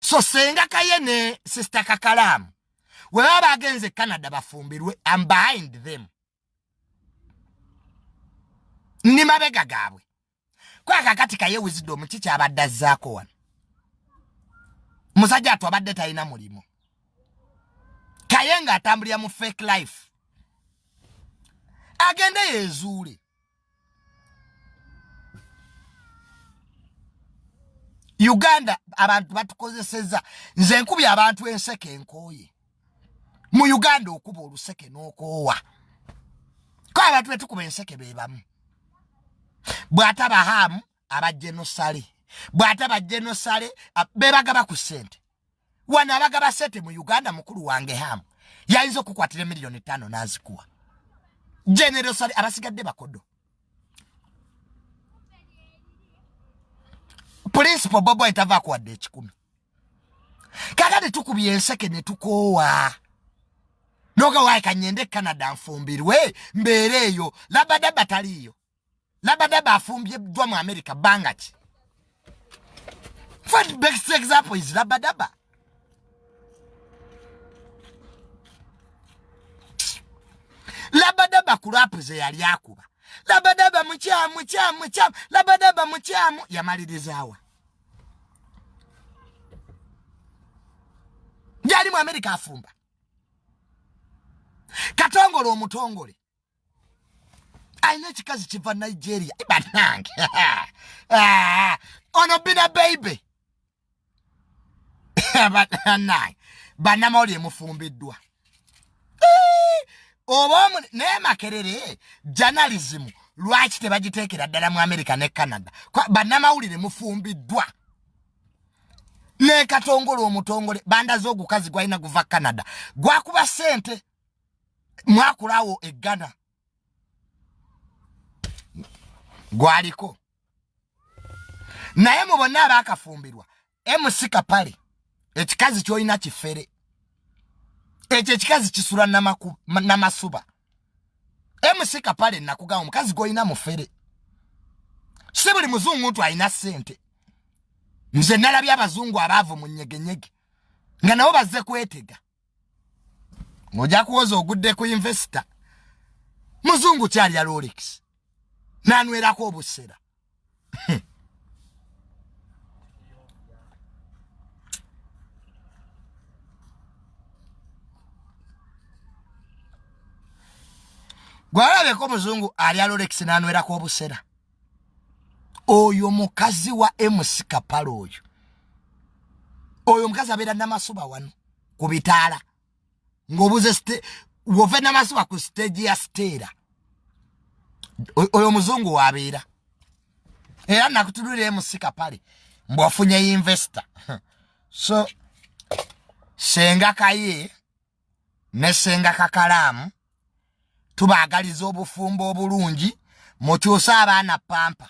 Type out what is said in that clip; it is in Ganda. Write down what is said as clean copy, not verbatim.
So senga kayene sister kakalamu. We baba agenze Canada bafumbirwe. I'm behind them. Ni mabega gabwe. Kwa kakati kaye wisdom chicha abadda zako wana. Musajja atu abadde talina mulimo. Kayenga atambulira mu fake life. Agende yezuule. Uganda abantu batukozeseza nze nkubi abantu enseke enkoye. Mu Uganda okuba oluseke n'okoowa. Kwa abantu betukuba enseke bebamu. Bwata bahamu abajenosale. Bwata bajenosale bebagaba ku sente. Wana abagaba sente mu Uganda mukulu wange hamu. Yayinza okukwatira miliyoni 5 nazikuwa. Generosale abasigadde bakodo. Principal Bobo itava kuwadde 10. Kakati tukubye enseke ne tukoowa. Noga waika nyende Canada nfumbirwe mbereyo labadaba taliyo. Labadaba afumbye dwa mu America bangachi. For the best example is labadaba. Labadaba kurapu ze yali akuba. Labadaba muchamu. Labadaba muchamu yamalirizawa. Yali mu America afumba. Katongole omutongole. Aina chikazi chiva Nigeria. Ibanange. Ono bina baby. Banange. Banama oli mufumbiddwa. Obamu ne makerere journalism lwaki tebagiteekera ddala mu America ne Canada. Banama ulire mufumbiddwa. Ne katongole omutongole banda z'ogukazi gwalina guva Canada. Gwakuba sente. Mwakulawo eggana. Gwaliko. Naye mu bonna abakafumbirwa. Emusika pale. Ekikazi kyolina kifere. Ekyo ekikazi kisula namasuba. Emusika pale nakugamba omukazi gwolina mufere. Si buli muzungu muntu alina sente. Nze nalabye abazungu abaavu mu nyegenyege. Nga nabo bazze kwetega. Moja kuoza ogudde ku investor. Muzungu kyali ya Rolex. Nanwerako obusera. Gwalabeko muzungu ali ya Rolex nanwerako obusera. Oyo mukazi wa MC Kapalo oyo. Oyo mukazi abeera namasuba wano kubitaala. Ngobuze wove namasuba ku stage ya stera. Oyo muzungu wabeera. Era nakutulire MC Kapale mbwafunye investor. So senga kaye ne senga kakalamu tubaagaliza obufumbo obulungi mukyusa abaana pampa.